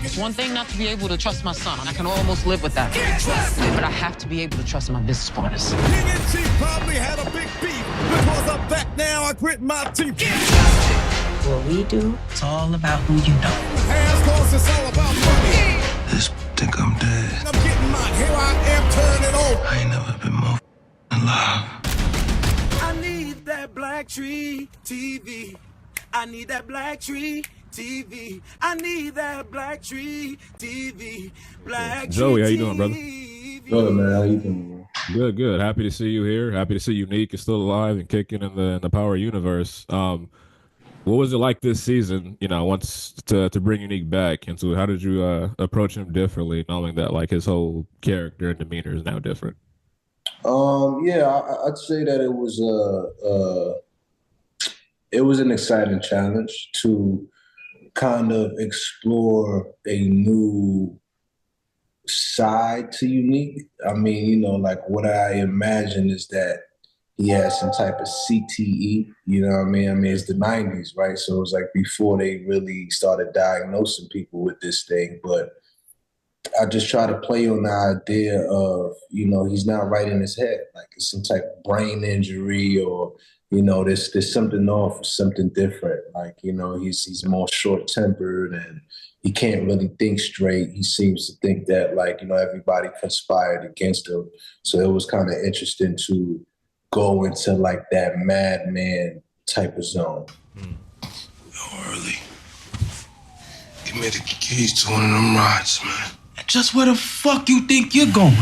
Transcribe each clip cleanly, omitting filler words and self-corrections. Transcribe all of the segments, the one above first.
It's one thing not to be able to trust my son. I can almost live with that. But I have to be able to trust my business partners. King and Chief probably had a big beef. Because of that, now I grit my teeth. What we do, it's all about who you know. Ass course, it's all about money. This think I'm dead. I'm getting mine. Here I am, turning over. I ain't never been more alive. I need that BlackTree TV. I need that BlackTree TV. I need that BlackTree TV. BlackTree Joey, how you doing, brother? Good, man. How you doing, man? Good. Happy to see you here. Happy to see Unique is still alive and kicking in the Power universe. What was it like this season? You know, once to bring Unique back into it, how did you approach him differently, knowing that like his whole character and demeanor is now different? Yeah, I'd say that it was an exciting challenge to kind of explore a new side to Unique. I mean, you know, like what I imagine is that he has some type of CTE, you know what I mean? I mean, it's the 90s, right? So it was like before they really started diagnosing people with this thing. But I just try to play on the idea of, you know, he's not right in his head. Like it's some type of brain injury or, you know, there's something off, something different. Like, you know, he's more short-tempered and he can't really think straight. He seems to think that, like, you know, everybody conspired against him. So it was kind of interesting to go into like that madman type of zone. Yo, early. Give me the keys to one of them rides, man. Just where the fuck you think you're going?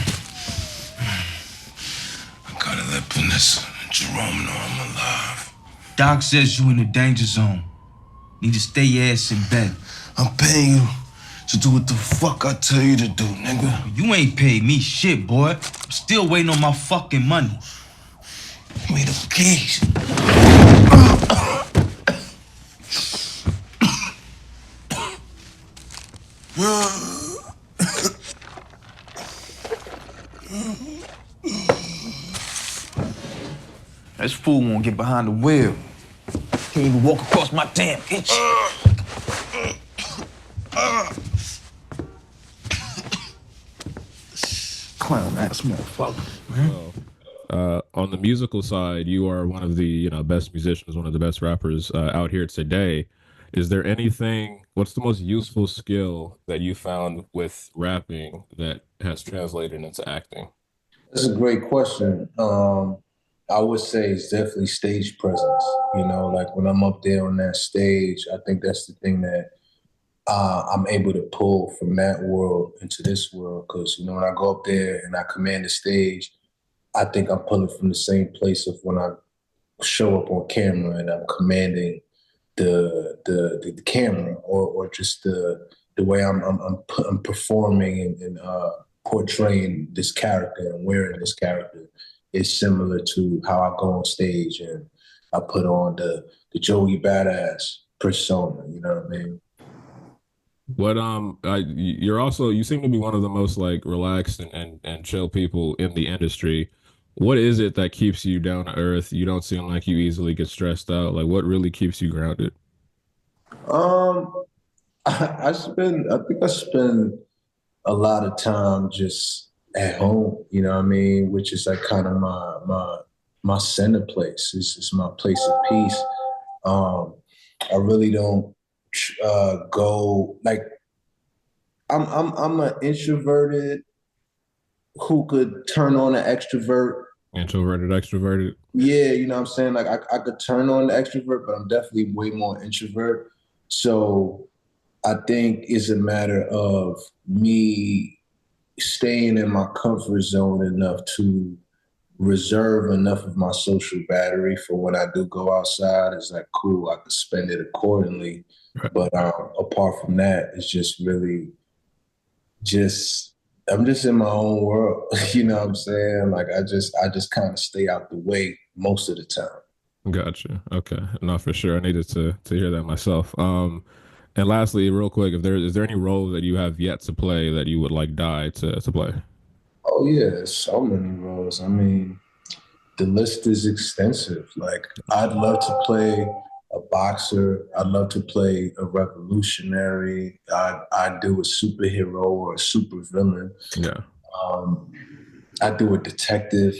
I gotta let Vanessa and Jerome know I'm alive. Doc says you in the danger zone. Need to stay your ass in bed. I'm paying you to do what the fuck I tell you to do, nigga. You ain't paid me shit, boy. I'm still waiting on my fucking money. Give me the keys. This fool won't get behind the wheel. Can't even walk across my damn itch. Clown ass motherfucker, man. On the musical side, you are one of the best musicians, one of the best rappers out here today. Is there anything? What's the most useful skill that you found with rapping that has translated into acting? That's a great question. I would say it's definitely stage presence. You know, like when I'm up there on that stage, I think that's the thing that I'm able to pull from that world into this world. Because, you know, when I go up there and I command the stage, I think I'm pulling from the same place of when I show up on camera and I'm commanding the camera or just the way I'm performing and portraying this character and wearing this character is similar to how I go on stage and I put on the Joey Badass persona. You know what I mean? What you seem to be one of the most like relaxed and chill people in the industry. What is it that keeps you down to earth? You don't seem like you easily get stressed out. Like, what really keeps you grounded? I think I spend a lot of time just at home, you know what I mean? Which is like kind of my center place. It's my place of peace. I really don't go like I'm an introverted who could turn on an extrovert. Introverted, extroverted. Yeah, you know what I'm saying? Like I could turn on the extrovert, but I'm definitely way more introvert. So I think it's a matter of me staying in my comfort zone enough to reserve enough of my social battery for when I do go outside. It's like, cool, I can spend it accordingly. Right. But apart from that, it's just really I'm just in my own world. You know what I'm saying? Like I just kind of stay out the way most of the time. Gotcha. Okay. No, for sure. I needed to hear that myself. And lastly, real quick, is there any role that you have yet to play that you would like die to play? Oh yeah, so many roles. I mean, the list is extensive. Like I'd love to play a boxer. I love to play a revolutionary. I do a superhero or a supervillain. Yeah. I do a detective,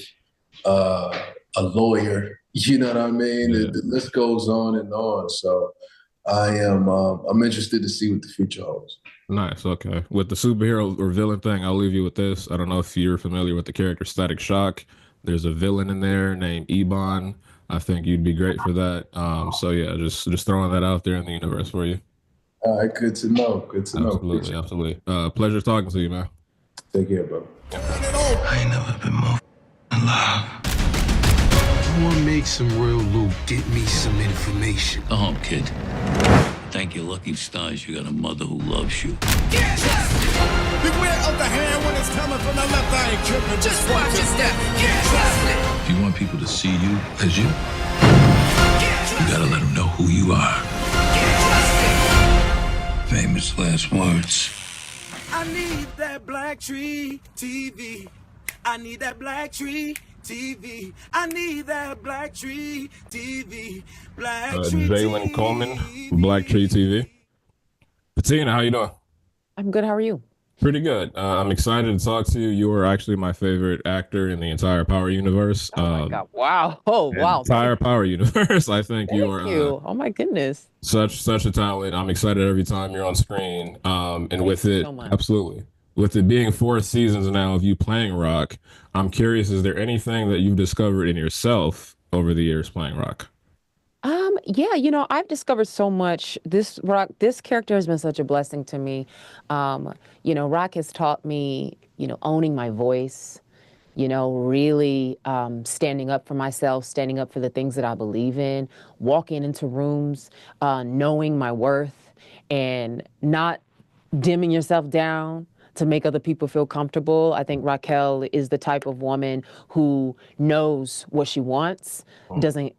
a lawyer. You know what I mean? Yeah. The list goes on and on. So I'm interested to see what the future holds. Nice. Okay. With the superhero or villain thing, I'll leave you with this. I don't know if you're familiar with the character Static Shock. There's a villain in there named Ebon. I think you'd be great for that. So yeah, just throwing that out there in the universe for you. All right, good to know. Good to know. Absolutely, absolutely. Pleasure talking to you, man. Take care, bro. I ain't never been more in love. I want to make some real loot. Get me some information. Go home, kid. Thank your lucky stars you got a mother who loves you. Beware of the hand when it's coming from the left. I ain't tripping. Just watch your step. If you want people to see you as you gotta let them know who you are. Famous last words. I need that BlackTree TV. I need that BlackTree TV. I need that BlackTree TV. BlackTree Jalen Coleman, BlackTree TV. Patina, how you doing? I'm good. How are you? Pretty good. I'm excited to talk to you. You are actually my favorite actor in the entire Power universe. Oh my God! Wow! Oh wow! Entire Power universe. I think you are. Thank you. Oh my goodness. Such a talent. I'm excited every time you're on screen. And with it, so much. absolutely. With it being 4 seasons now of you playing Rock, I'm curious, is there anything that you've discovered in yourself over the years playing Rock? Yeah, I've discovered so much. This character has been such a blessing to me. Rock has taught me, owning my voice, really standing up for myself, standing up for the things that I believe in, walking into rooms, knowing my worth and not dimming yourself down to make other people feel comfortable. I think Raquel is the type of woman who knows what she wants, doesn't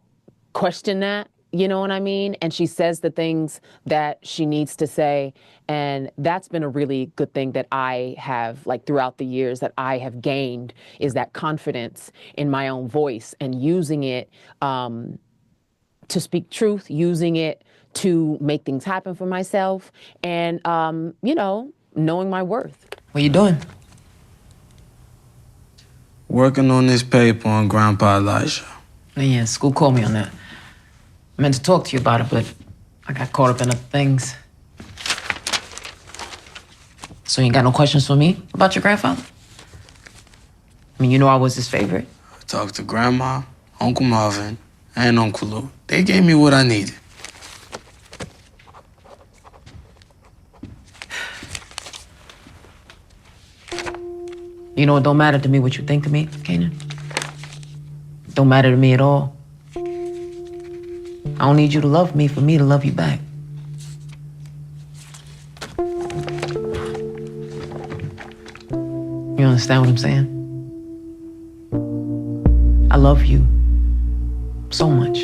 question that, you know what I mean? And she says the things that she needs to say. And that's been a really good thing that I have, throughout the years that I have gained, is that confidence in my own voice and using it to speak truth, using it to make things happen for myself and, knowing my worth. What you doing? Working on this paper on Grandpa Elijah. Oh, yeah, school called me on that. I meant to talk to you about it, but I got caught up in other things. So you ain't got no questions for me about your grandfather? I mean, I was his favorite. I talked to Grandma, Uncle Marvin, and Uncle Lou. They gave me what I needed. It don't matter to me what you think of me, Kanan. Don't matter to me at all. I don't need you to love me for me to love you back. You understand what I'm saying? I love you so much.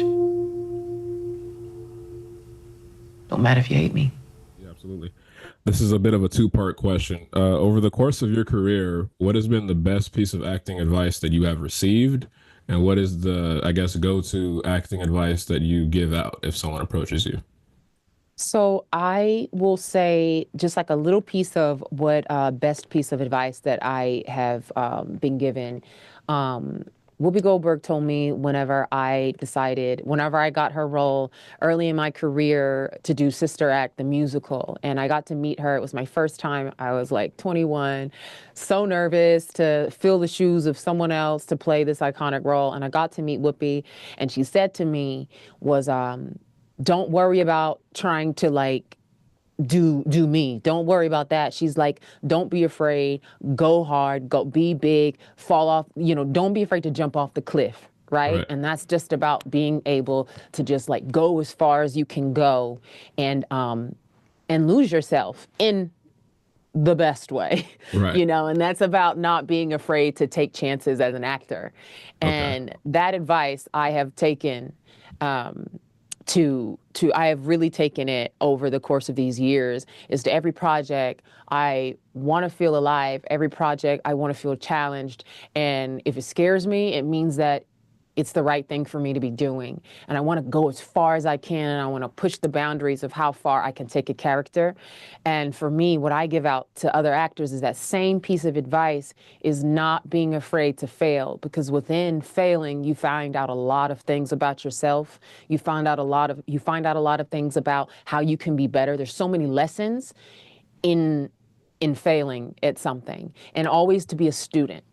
Don't matter if you hate me. Yeah, absolutely. This is a bit of a 2-part question. Over the course of your career, what has been the best piece of acting advice that you have received? And what is the, I guess, go-to acting advice that you give out if someone approaches you? So I will say just a little piece of what best piece of advice that I have been given. Whoopi Goldberg told me whenever I got her role early in my career to do Sister Act, the musical, and I got to meet her. It was my first time. I was 21, so nervous to fill the shoes of someone else to play this iconic role. And I got to meet Whoopi, and she said to me was, don't worry about trying to do me. Don't worry about that. She's like, don't be afraid. Go hard. Go be big. Fall off. Don't be afraid to jump off the cliff. Right? And that's just about being able to just go as far as you can go and lose yourself in the best way. Right. And that's about not being afraid to take chances as an actor. And that advice I have taken I have really taken it over the course of these years, is to every project I want to feel alive. Every project I want to feel challenged. And if it scares me, it means that it's the right thing for me to be doing. And I want to go as far as I can, and I want to push the boundaries of how far I can take a character. And for me, what I give out to other actors is that same piece of advice is not being afraid to fail, because within failing, you find out a lot of things about yourself. You find out a lot of things about how you can be better. There's so many lessons in failing at something, and always to be a student.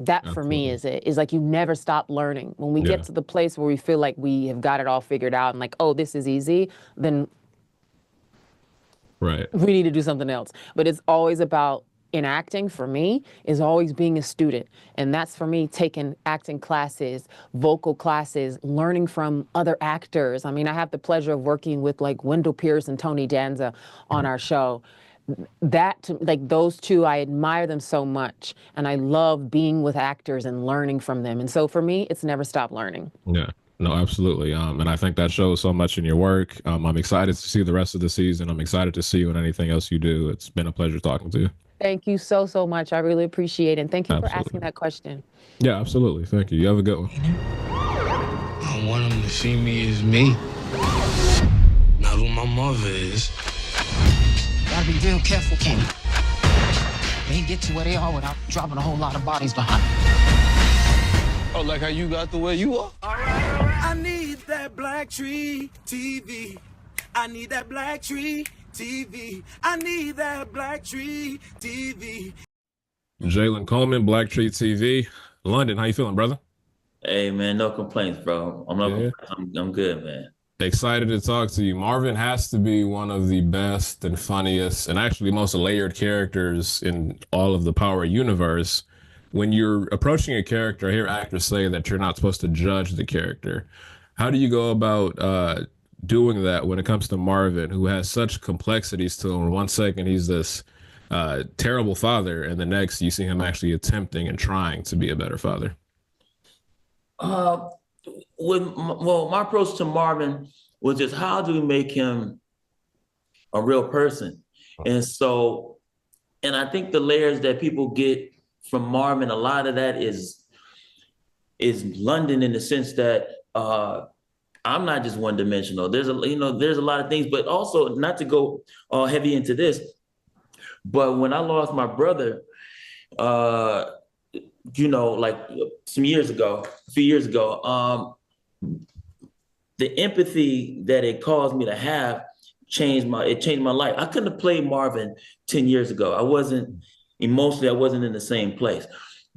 That for me is like you never stop learning. When we get to the place where we feel like we have got it all figured out and like, oh, this is easy, then we need to do something else. But it's always about, in acting for me, is always being a student. And that's for me taking acting classes, vocal classes, learning from other actors. I mean, I have the pleasure of working with like Wendell Pierce and Tony Danza on our show. That, like those two, I admire them so much, and I love being with actors and learning from them. And so for me, it's never stop learning. Yeah, no, absolutely. And I think that shows so much in your work. I'm excited to see the rest of the season. I'm excited to see you in anything else you do. It's been a pleasure talking to you. Thank you so, so much. I really appreciate it. And thank you for asking that question. Yeah, absolutely. Thank you. You have a good one. I want him to see me as me, not who my mother is. Gotta be real careful, Kanan. They ain't get to where they are without dropping a whole lot of bodies behind. Oh, like how you got the way you are? I need that BlackTree TV. I need that BlackTree TV. I need that BlackTree TV. Jalen Coleman, BlackTree TV. London, how you feeling, brother? Hey, man, no complaints, bro. I'm good, man. Excited to talk to you. Marvin has to be one of the best and funniest and actually most layered characters in all of the Power universe. When you're approaching a character, I hear actors say that you're not supposed to judge the character. How do you go about doing that when it comes to Marvin, who has such complexities to him? One second, he's this terrible father, and the next, you see him actually attempting and trying to be a better father. My approach to Marvin was just, how do we make him a real person? And I think the layers that people get from Marvin, a lot of that is London, in the sense that I'm not just one dimensional. There's a lot of things, but also, not to go heavy into this, but when I lost my brother, like a few years ago, the empathy that it caused me to have changed my life. I couldn't have played Marvin 10 years ago. I wasn't in the same place.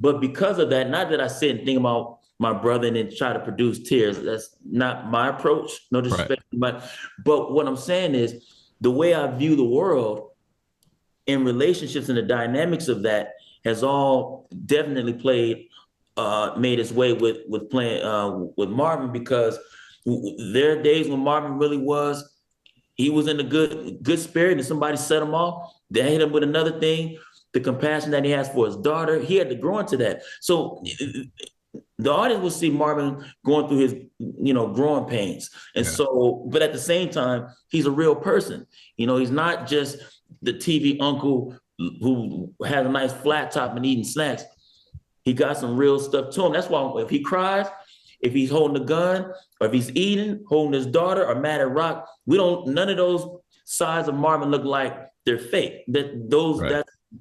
But because of that, not that I sit and think about my brother and then try to produce tears. That's not my approach. No disrespect. But what I'm saying is, the way I view the world in relationships and the dynamics of that has all definitely made its way with playing with Marvin, because there are days when Marvin he was in a good spirit, and somebody set him off. They hit him with another thing. The compassion that he has for his daughter, he had to grow into that. So the audience will see Marvin going through his, growing pains. And but at the same time, he's a real person. He's not just the TV uncle who has a nice flat top and eating snacks. He got some real stuff to him. That's why if he cries, if he's holding a gun, or if he's eating, holding his daughter, or mad at Rock, none of those sides of Marvin look like they're fake. That's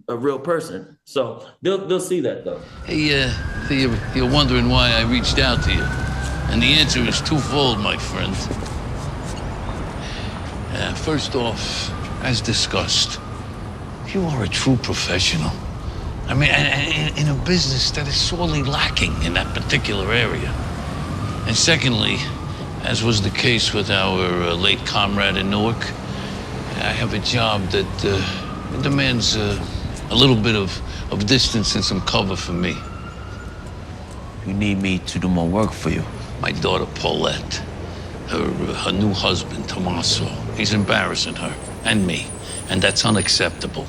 a real person. So they'll see that, though. Hey, you're wondering why I reached out to you. And the answer is twofold, my friend. First off, as discussed, you are a true professional. I mean, in a business that is sorely lacking in that particular area. And secondly, as was the case with our late comrade in Newark, I have a job that demands a little bit of distance and some cover for me. You need me to do more work for you. My daughter, Paulette, her new husband, Tommaso, he's embarrassing her and me, and that's unacceptable.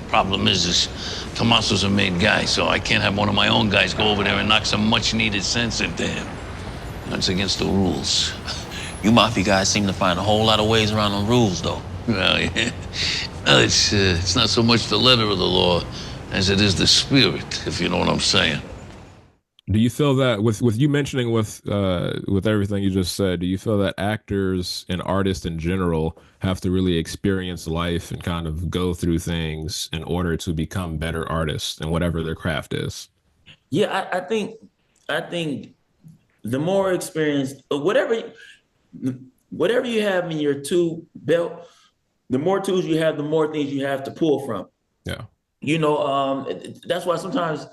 Problem is Tommaso's a made guy, so I can't have one of my own guys go over there and knock some much-needed sense into him. That's against the rules. You mafia guys seem to find a whole lot of ways around the rules, though. Well, yeah. Well, it's not so much the letter of the law as it is the spirit, if you know what I'm saying. Do you feel that with you mentioning with everything you just said, do you feel that actors and artists in general have to really experience life and kind of go through things in order to become better artists in whatever their craft is? Yeah, I think the more experience, whatever you have in your tool belt, the more tools you have, the more things you have to pull from. Yeah. That's why sometimes,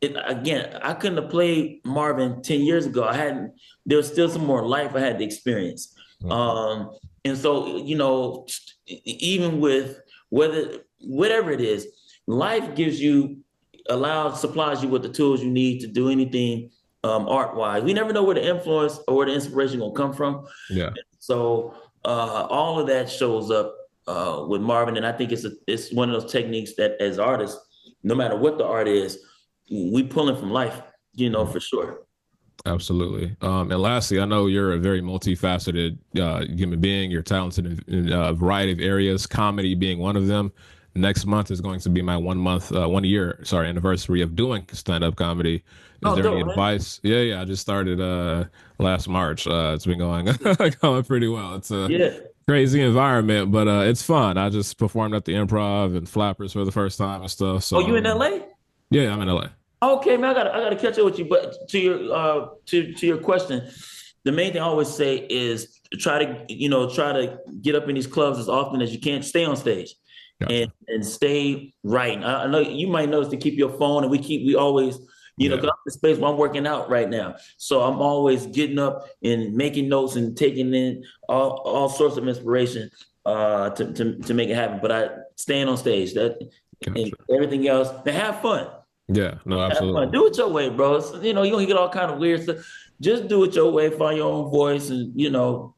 again, I couldn't have played Marvin 10 years ago. There was still some more life I had to experience. And so, even with whatever it is, life supplies you with the tools you need to do anything art-wise. We never know where the influence or where the inspiration gonna come from. Yeah. So all of that shows up with Marvin, and I think it's one of those techniques that as artists, no matter what the art is, we pulling from life, for sure. Absolutely. And lastly, I know you're a very multifaceted human being. You're talented in a variety of areas, comedy being one of them. Next month is going to be my 1 year anniversary of doing stand-up comedy. Is there any advice? Yeah. I just started last March. It's been going pretty well. It's a crazy environment, but it's fun. I just performed at the Improv and Flappers for the first time and stuff. So, you in LA? Yeah, I'm in LA. Okay, man, I gotta catch up with you. But to your question, the main thing I always say is try to get up in these clubs as often as you can. Stay on stage. Gotcha. And stay writing. I know you might notice to keep your phone, and we always, cause I'm in the space where I'm working out right now. So I'm always getting up and making notes and taking in all sorts of inspiration to make it happen. But I staying on stage, and everything else, to have fun. Yeah, no, absolutely. Do it your way, bro. So, you're gonna get all kind of weird stuff. Just do it your way, find your own voice, and do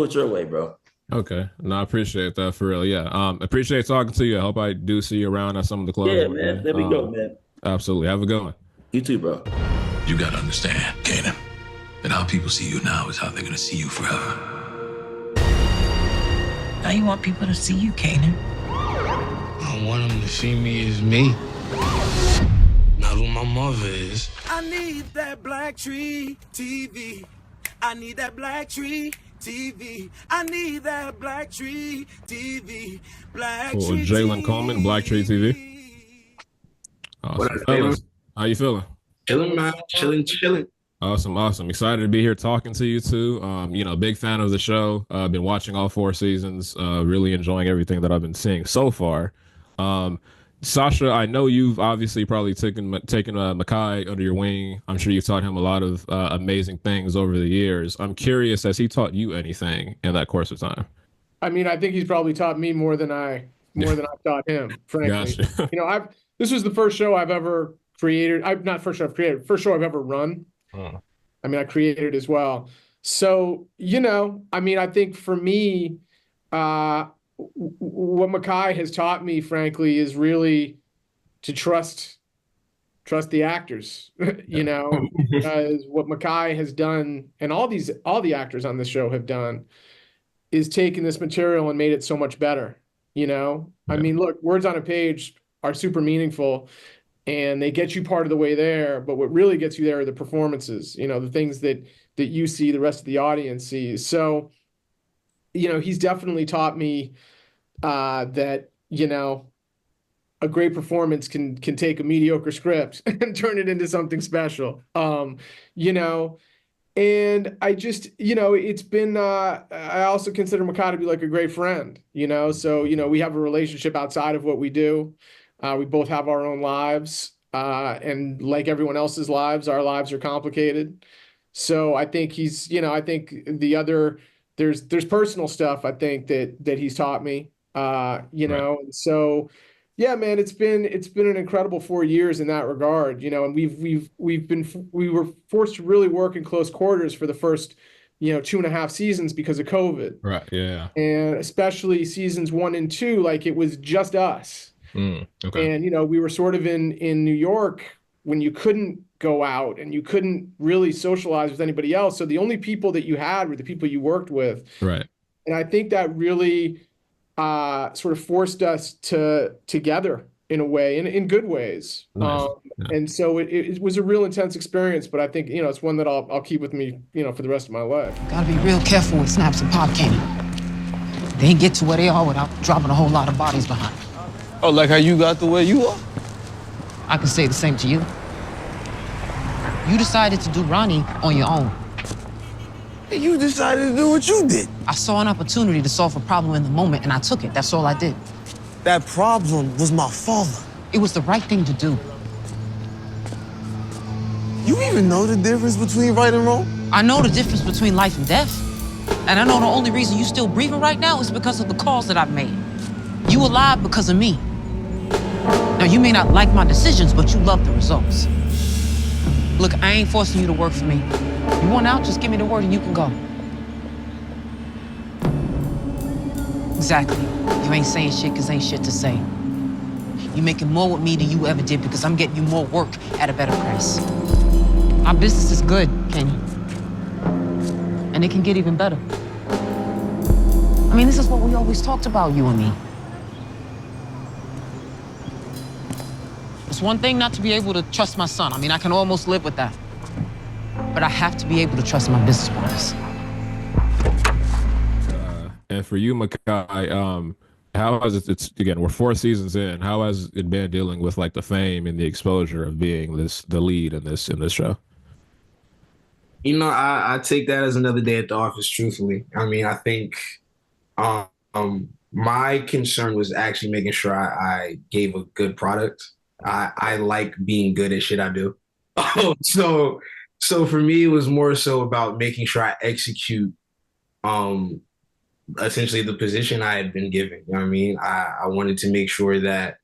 it your way, bro. Okay. No, I appreciate that for real. Yeah. Appreciate talking to you. I hope I do see you around at some of the clubs. Yeah, man. There we go, man. Absolutely. Have a good one. You too, bro. You gotta understand, Kanan, that how people see you now is how they're gonna see you forever. How you want people to see you, Kanan? I want them to see me as me. Not who my mother is. I need that BlackTree TV. I need that BlackTree TV. I need that BlackTree TV. BlackTree Jalen Coleman, BlackTree TV. Awesome. Fellas, how you feeling? Chilling, man. Chilling. Awesome. Excited to be here talking to you too. Big fan of the show. Been watching all 4 seasons. Really enjoying everything that I've been seeing so far. Sasha, I know you've obviously probably taken Mekai under your wing. I'm sure you've taught him a lot of amazing things over the years. I'm curious, has he taught you anything in that course of time? I mean, I think he's probably taught me more than I've taught him, frankly. Gotcha. This was the first show I've ever created. First show I've ever run. I mean, I created as well. So, I think for me, what Mekai has taught me, frankly, is really to trust the actors, because what Mekai has done, and all the actors on this show have done, is taken this material and made it so much better. I mean, look, words on a page are super meaningful and they get you part of the way there, but what really gets you there are the performances, the things that you see, the rest of the audience sees. So, he's definitely taught me that, a great performance can take a mediocre script and turn it into something special. And I just, it's been, I also consider Mekai to be like a great friend, so, we have a relationship outside of what we do. We both have our own lives, and like everyone else's lives, our lives are complicated. So I think he's, I think there's personal stuff I think that he's taught me, and so, yeah, man, it's been an incredible 4 years in that regard, and we were forced to really work in close quarters for the first, 2.5 seasons because of COVID. Right. Yeah. And especially seasons 1 and 2, like it was just us. Okay. And, we were sort of in New York when you couldn't go out and you couldn't really socialize with anybody else. So the only people that you had were the people you worked with. Right. And I think that really sort of forced us together, in a way, in good ways. Nice. And so it was a real intense experience, but I think, you know, it's one that I'll keep with me, you know, for the rest of my life. Gotta be real careful with Snaps and Pop Kanan. They ain't get to where they are without dropping a whole lot of bodies behind. Oh, like how you got the way you are? I can say the same to you. You decided to do Ronnie on your own. You decided to do what you did. I saw an opportunity to solve a problem in the moment, and I took it. That's all I did. That problem was my father. It was the right thing to do. You even know the difference between right and wrong? I know the difference between life and death. And I know the only reason you're still breathing right now is because of the calls that I've made. You alive because of me. Now, you may not like my decisions, but you love the results. Look, I ain't forcing you to work for me. You want out, just give me the word and you can go. Exactly. You ain't saying shit because ain't shit to say. You making more with me than you ever did because I'm getting you more work at a better price. Our business is good, Kanan. And it can get even better. I mean, this is what we always talked about, you and me. It's one thing not to be able to trust my son. I mean, I can almost live with that. But I have to be able to trust my business partners. And for you, Mekai, how has it's again, we're 4 seasons in. How has it been dealing with like the fame and the exposure of being the lead in this show? You know, I take that as another day at the office, truthfully. I mean, I think my concern was actually making sure I gave a good product. I like being good at shit I do. So for me, it was more so about making sure I execute essentially the position I had been given. You know what I mean? I wanted to make sure that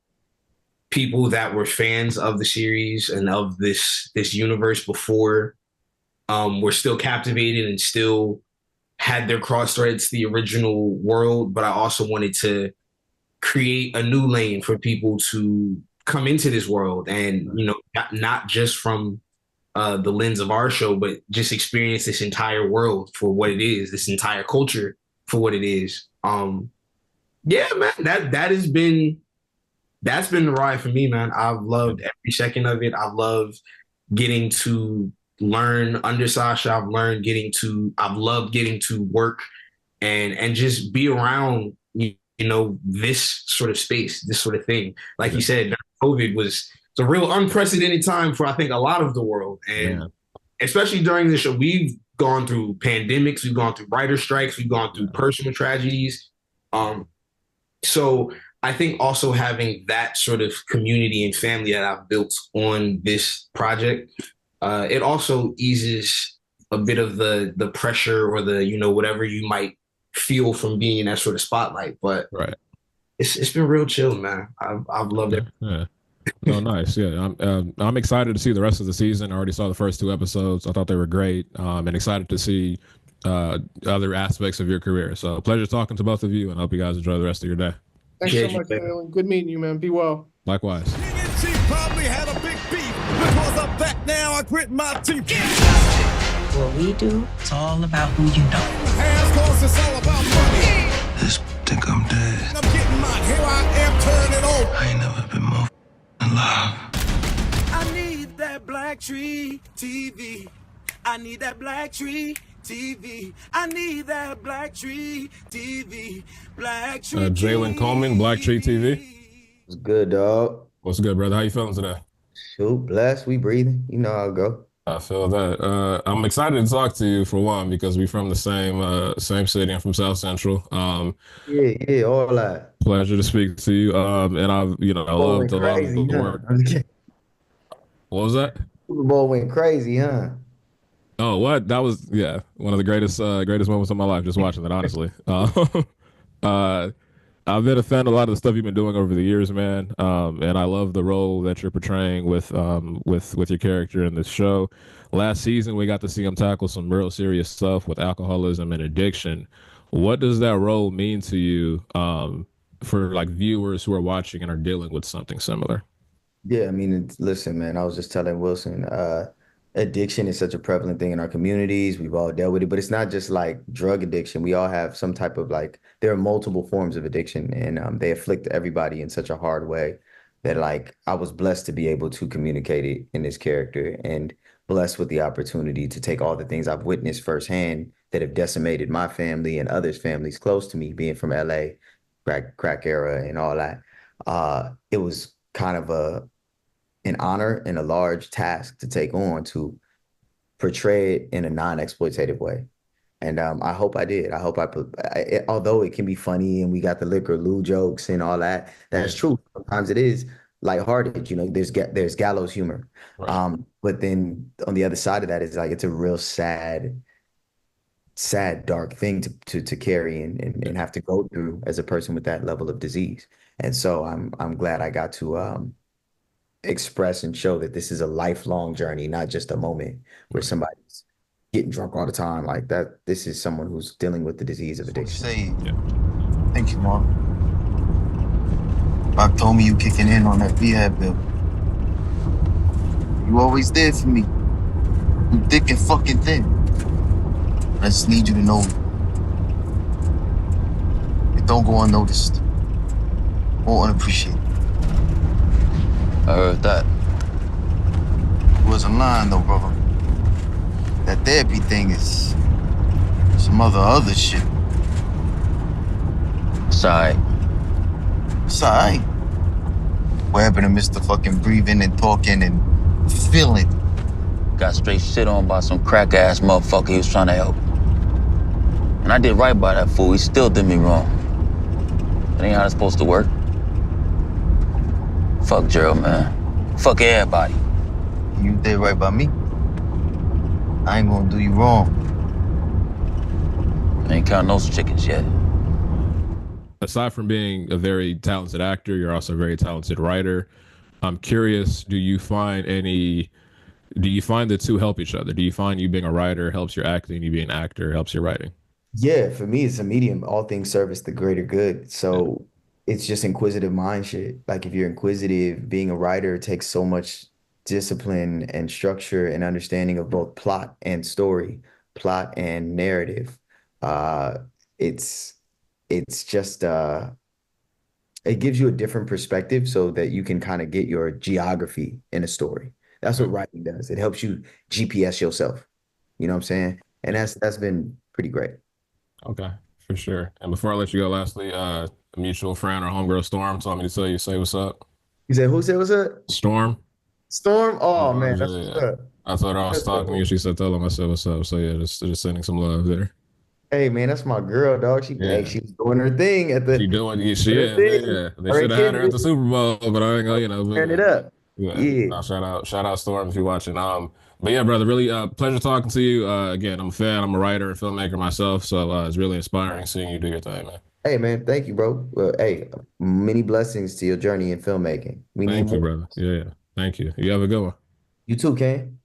people that were fans of the series and of this universe before were still captivated and still had their cross threads to the original world. But I also wanted to create a new lane for people to come into this world and, you know, not just from the lens of our show, but just experience this entire world for what it is, this entire culture for what it is. Yeah, man, that's been the ride for me, man. I've loved every second of it. I've loved getting to learn under Sasha. I've loved getting to work and just be around, you know, this sort of space, this sort of thing. Like you said, COVID was a real unprecedented time for, I think, a lot of the world. And especially during the show, we've gone through pandemics, we've gone through writer strikes, we've gone through personal tragedies. So I think also having that sort of community and family that I've built on this project, it also eases a bit of the pressure or the, you know, whatever you might feel from being in that sort of spotlight. But it's been real chill, man. I've loved it. Yeah. Oh, nice. Yeah, I'm excited to see the rest of the season. I already saw the first 2 episodes. I thought they were great, and excited to see other aspects of your career. So, pleasure talking to both of you, and I hope you guys enjoy the rest of your day. Thanks so much, Jalen. Good meeting you, man. Be well. Likewise. She probably had a big beef. Because of that, now I grit my teeth. What we do, it's all about who you know. Hands cause it's all about money. This think I'm dead. I'm getting mine. Here I am turning over. I ain't never been more alive. I need that BlackTree TV. I need that BlackTree TV. I need that BlackTree TV. BlackTree Jalen Coleman, BlackTree TV. What's good, dog? What's good, brother? How you feeling today? Shoot, blessed. We breathing. You know how it go. I feel that. I'm excited to talk to you for one because we're from the same city. I'm from South Central. Yeah, all that. Pleasure to speak to you. And I love a lot of the work. What was that? Super Bowl went crazy, huh? Oh, what? That was one of the greatest moments of my life. Just watching that, honestly. I've been a fan of a lot of the stuff you've been doing over the years, man. And I love the role that you're portraying with your character in this show. Last season, we got to see him tackle some real serious stuff with alcoholism and addiction. What does that role mean to you for like viewers who are watching and are dealing with something similar? Yeah, I mean, listen, man, I was just telling Wilson, addiction is such a prevalent thing in our communities. We've all dealt with it, but it's not just like drug addiction. We all have some type of there are multiple forms of addiction, and they afflict everybody in such a hard way. that like I was blessed to be able to communicate it in this character and blessed with the opportunity to take all the things I've witnessed firsthand that have decimated my family and others' families close to me, being from LA, crack era and all that. It was kind of an honor and a large task to take on to portray it in a non-exploitative way. And I hope I did. I hope although it can be funny and we got the liquor Lou jokes and all that, that's true. Sometimes it is lighthearted, you know, there's gallows humor. Right. But then on the other side of that is like, it's a real sad, dark thing to carry and have to go through as a person with that level of disease. And so I'm glad I got to express and show that this is a lifelong journey, not just a moment where somebody's getting drunk all the time like that. This is someone who's dealing with the disease of addiction. Thank you, Mom. Bob told me you kicking in on that rehab bill. You always there for me. You thick and fucking thin. I just need you to know it don't go unnoticed or unappreciated. I heard that. You wasn't lying though, brother. That therapy thing is some other shit. It's all right. It's all right. What happened to Mr. fucking breathing and talking and feeling? Got straight shit on by some crack ass motherfucker he was trying to help. And I did right by that fool. He still did me wrong. That ain't how it's supposed to work. Fuck Gerald, man. Fuck everybody. You did right by me. I ain't gonna do you wrong. I ain't counting those chickens yet. Aside from being a very talented actor, you're also a very talented writer. I'm curious, do you find the two help each other? Do you find you being a writer helps your acting, you being an actor helps your writing? Yeah, for me, it's a medium. All things service the greater good. So it's just inquisitive mind shit. Like if you're inquisitive, being a writer takes so much discipline and structure and understanding of both plot and story, plot and narrative. It's just it gives you a different perspective so that you can kind of get your geography in a story. That's what writing does. It helps you GPS yourself. You know what I'm saying? And that's been pretty great. Okay, for sure. And before I let you go, lastly, a mutual friend or homegirl Storm told me to tell you, say what's up. You said who said what's up? Storm. Storm? Oh Yeah, man, that's yeah. what's up. I told her I was talking to you. She said, tell him I said what's up. So yeah, just sending some love there. Hey man, that's my girl, dog. She she was doing her thing at the She doing she her is, thing. yeah. They Her should have had her at kid the Super Bowl, but I ain't gonna, turn it up. Yeah. No, shout out Storm if you're watching. But yeah, brother, really pleasure talking to you. Again, I'm a fan, I'm a writer and filmmaker myself, so it's really inspiring seeing you do your thing, man. Hey man, thank you, bro. Well, hey, many blessings to your journey in filmmaking. We need Thank you, more. brother. Yeah. Thank you. You have a good one. You too, Ken.